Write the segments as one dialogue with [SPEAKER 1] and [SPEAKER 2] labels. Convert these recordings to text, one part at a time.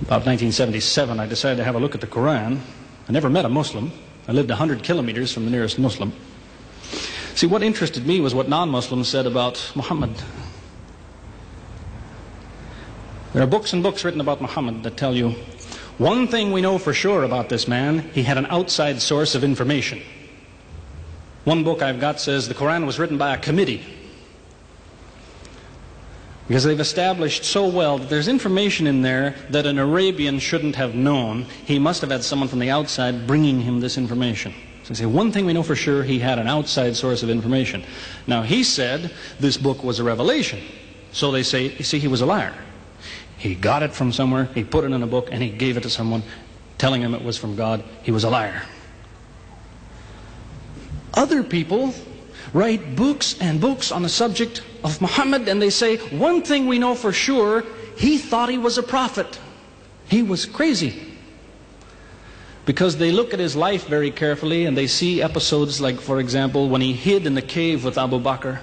[SPEAKER 1] About 1977, I decided to have a look at the Quran. I never met a Muslim. I lived 100 kilometers from the nearest Muslim. See, what interested me was what non-Muslims said about Muhammad. There are books and books written about Muhammad that tell you, one thing we know for sure about this man, he had an outside source of information. One book I've got says the Quran was written by a committee, because they've established so well that there's information in there that an Arabian shouldn't have known. He must have had someone from the outside bringing him this information. So they say, one thing we know for sure, he had an outside source of information. Now, he said this book was a revelation. So they say, you see, he was a liar. He got it from somewhere, he put it in a book, and he gave it to someone, telling him it was from God. He was a liar. Other people write books and books on the subject of Muhammad, and they say, one thing we know for sure, he thought he was a prophet. He was crazy. Because they look at his life very carefully, and they see episodes like, for example, when he hid in the cave with Abu Bakr.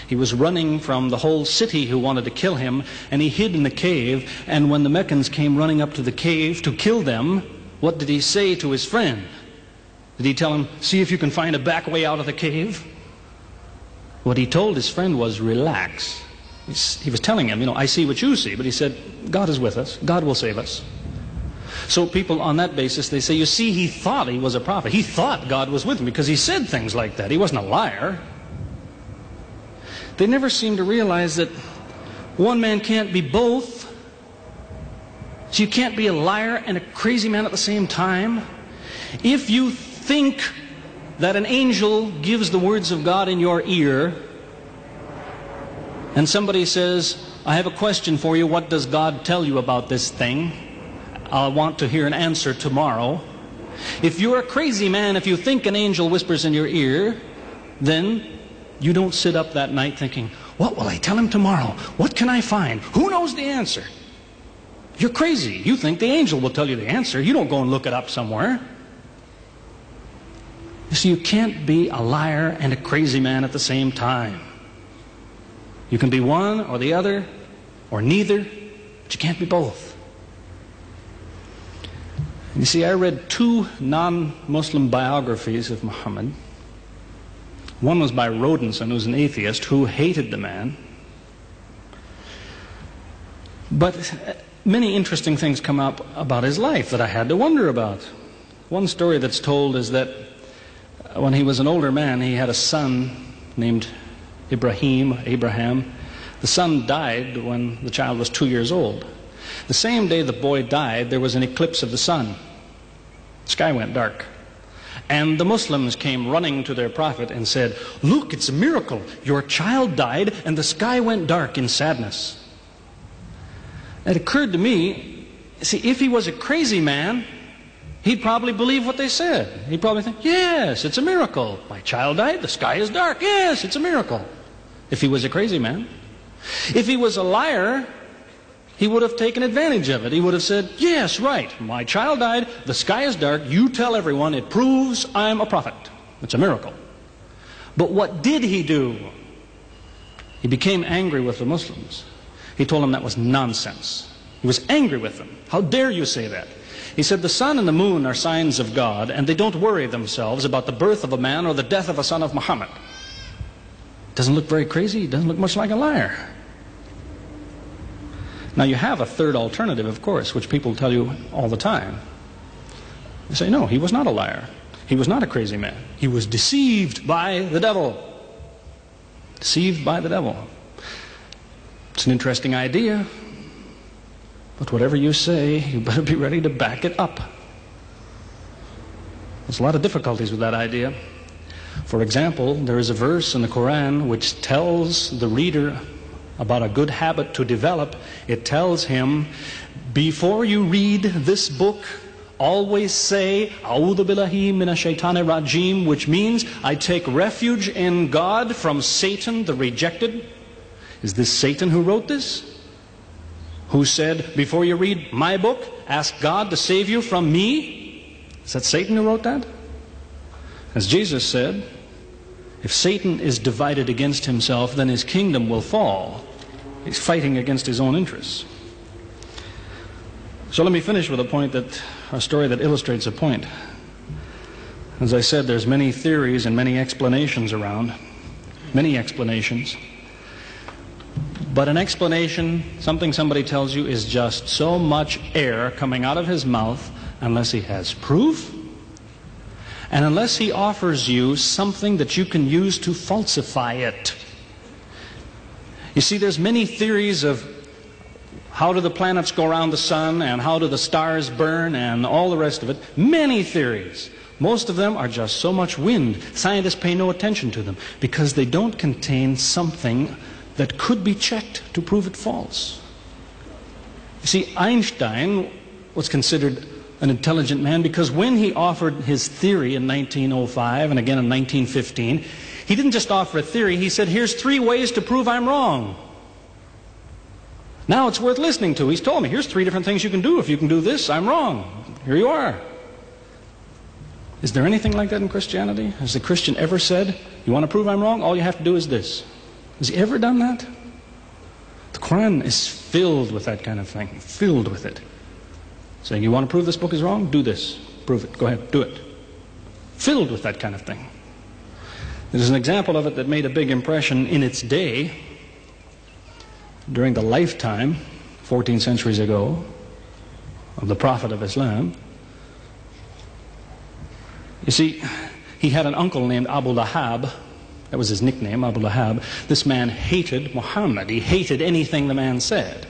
[SPEAKER 1] He was running from the whole city who wanted to kill him, and he hid in the cave, and when the Meccans came running up to the cave to kill them, what did he say to his friend? Did he tell him, see if you can find a back way out of the cave? What he told his friend was, relax. He was telling him, I see what you see, but he said, God is with us. God will save us. So people on that basis, they say, you see, he thought he was a prophet. He thought God was with him because he said things like that. He wasn't a liar. They never seem to realize that one man can't be both. So you can't be a liar and a crazy man at the same time. If you think that an angel gives the words of God in your ear, and somebody says, I have a question for you, what does God tell you about this thing? I want to hear an answer tomorrow. If you're a crazy man, if you think an angel whispers in your ear, then you don't sit up that night thinking, what will I tell him tomorrow? What can I find? Who knows the answer? You're crazy. You think the angel will tell you the answer. You don't go and look it up somewhere. You see, you can't be a liar and a crazy man at the same time. You can be one or the other, or neither, but you can't be both. You see, I read 2 non-Muslim biographies of Muhammad. One was by Rodenson, who's an atheist, who hated the man. But many interesting things come up about his life that I had to wonder about. One story that's told is that when he was an older man, he had a son named Abraham. The son died when the child was 2 years old. The same day the boy died, there was an eclipse of the sun. The sky went dark. And the Muslims came running to their prophet and said, look, it's a miracle. Your child died and the sky went dark in sadness. It occurred to me, see, if he was a crazy man, he'd probably believe what they said. He'd probably think, yes, it's a miracle. My child died, the sky is dark. Yes, it's a miracle. If he was a crazy man. If he was a liar, he would have taken advantage of it. He would have said, yes, right, my child died, the sky is dark, you tell everyone, it proves I'm a prophet. It's a miracle. But what did he do? He became angry with the Muslims. He told them that was nonsense. He was angry with them. How dare you say that? He said, the sun and the moon are signs of God, and they don't worry themselves about the birth of a man or the death of a son of Muhammad. Doesn't look very crazy. Doesn't look much like a liar. Now you have a third alternative, of course, which people tell you all the time. They say, no, he was not a liar. He was not a crazy man. He was deceived by the devil. Deceived by the devil. It's an interesting idea. But whatever you say, you better be ready to back it up. There's a lot of difficulties with that idea. For example, there is a verse in the Quran which tells the reader about a good habit to develop. It tells him, before you read this book, always say, A'udhu billahi minash shaitani rajim, which means, I take refuge in God from Satan the rejected. Is this Satan who wrote this? Who said, before you read my book, ask God to save you from me? Is that Satan who wrote that? As Jesus said, if Satan is divided against himself, then his kingdom will fall. He's fighting against his own interests. So let me finish with a story that illustrates a point. As I said, there's many theories and many explanations around. Many explanations. But an explanation, something somebody tells you, is just so much air coming out of his mouth unless he has proof and unless he offers you something that you can use to falsify it. You see, there's many theories of how do the planets go around the sun and how do the stars burn and all the rest of it. Many theories. Most of them are just so much wind. Scientists pay no attention to them because they don't contain something that could be checked to prove it false. You see, Einstein was considered an intelligent man because when he offered his theory in 1905 and again in 1915, he didn't just offer a theory, he said, here's 3 ways to prove I'm wrong. Now it's worth listening to. He's told me, here's 3 different things you can do. If you can do this, I'm wrong. Here you are. Is there anything like that in Christianity? Has the Christian ever said, you want to prove I'm wrong? All you have to do is this. Has he ever done that? The Quran is filled with that kind of thing. Filled with it. Saying, you want to prove this book is wrong? Do this. Prove it. Go ahead. Do it. Filled with that kind of thing. There's an example of it that made a big impression in its day, during the lifetime, 14 centuries ago, of the Prophet of Islam. You see, he had an uncle named Abu Lahab. That was his nickname, Abu Lahab. This man hated Muhammad. He hated anything the man said.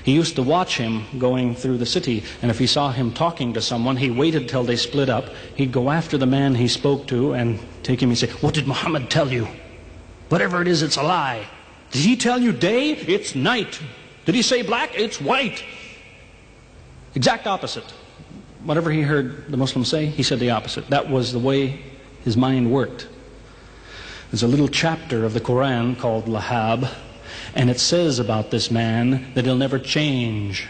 [SPEAKER 1] He used to watch him going through the city, and if he saw him talking to someone, he waited till they split up. He'd go after the man he spoke to and take him and say, what did Muhammad tell you? Whatever it is, it's a lie. Did he tell you day? It's night. Did he say black? It's white. Exact opposite. Whatever he heard the Muslims say, he said the opposite. That was the way his mind worked. There's a little chapter of the Quran called Lahab, and it says about this man that he'll never change.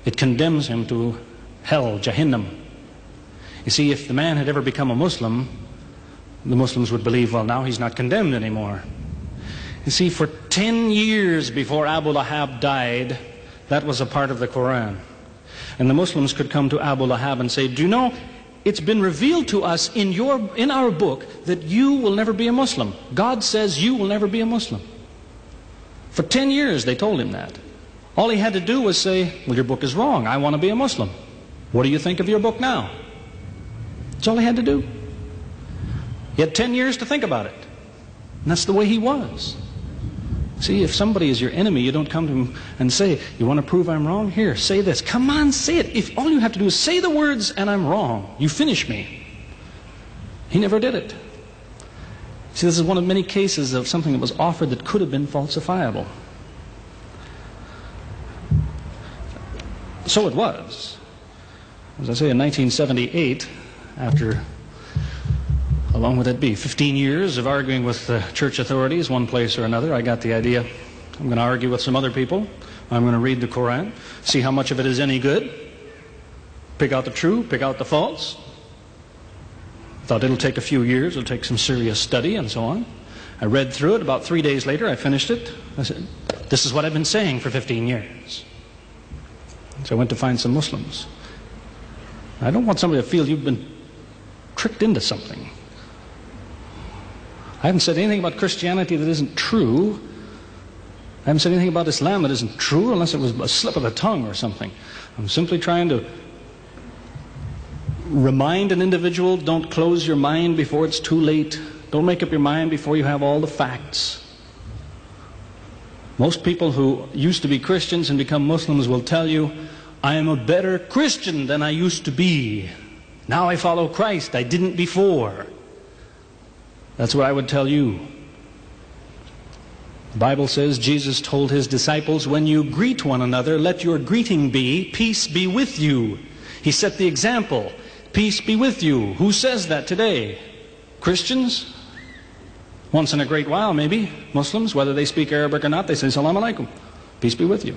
[SPEAKER 1] It condemns him to hell, Jahannam. You see, if the man had ever become a Muslim, the Muslims would believe, well, now he's not condemned anymore. You see, for 10 years before Abu Lahab died, that was a part of the Quran. And the Muslims could come to Abu Lahab and say, do you know, it's been revealed to us in our book that you will never be a Muslim. God says you will never be a Muslim. For 10 years they told him that. All he had to do was say, well, your book is wrong. I want to be a Muslim. What do you think of your book now? That's all he had to do. He had 10 years to think about it. And that's the way he was. See, if somebody is your enemy, you don't come to him and say, you want to prove I'm wrong? Here, say this. Come on, say it. If all you have to do is say the words and I'm wrong, you finish me. He never did it. See, this is one of many cases of something that was offered that could have been falsifiable. So it was. As I say, in 1978, after, how long would that be? 15 years of arguing with the church authorities, one place or another, I got the idea. I'm going to argue with some other people. I'm going to read the Quran, see how much of it is any good, pick out the true, pick out the false. Thought it'll take a few years, it'll take some serious study and so on. I read through it. About 3 days later, I finished it. I said, this is what I've been saying for 15 years. So I went to find some Muslims. I don't want somebody to feel you've been tricked into something. I haven't said anything about Christianity that isn't true. I haven't said anything about Islam that isn't true, unless it was a slip of the tongue or something. I'm simply trying to remind an individual, don't close your mind before it's too late. Don't make up your mind before you have all the facts. Most people who used to be Christians and become Muslims will tell you, I am a better Christian than I used to be. Now I follow Christ. I didn't before. That's what I would tell you. The Bible says Jesus told his disciples, when you greet one another, let your greeting be, peace be with you. He set the example. Peace be with you. Who says that today? Christians? Once in a great while, maybe. Muslims, whether they speak Arabic or not, they say, Salaam alaikum. Peace be with you.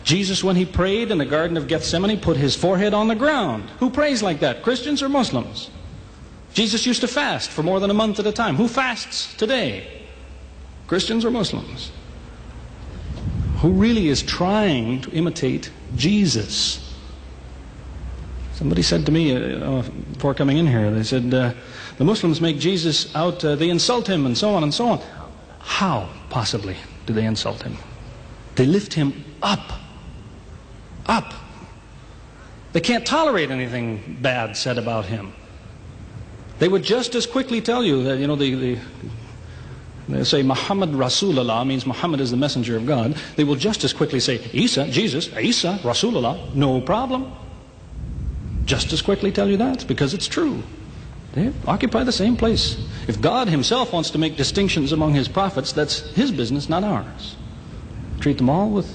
[SPEAKER 1] Jesus, when he prayed in the Garden of Gethsemane, put his forehead on the ground. Who prays like that? Christians or Muslims? Jesus used to fast for more than a month at a time. Who fasts today? Christians or Muslims? who really is trying to imitate Jesus. Somebody said to me before coming in here, they said, the Muslims make Jesus out, they insult him and so on and so on. How, possibly, do they insult him? They lift him up. Up. They can't tolerate anything bad said about him. They would just as quickly tell you that, they say Muhammad Rasulullah means Muhammad is the messenger of God. They will just as quickly say Isa, Jesus, Isa, Rasulullah, no problem. Just as quickly tell you that, because it's true. They occupy the same place. If God himself wants to make distinctions among his prophets, that's his business, not ours. Treat them all with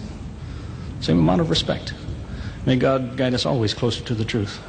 [SPEAKER 1] the same amount of respect. May God guide us always closer to the truth.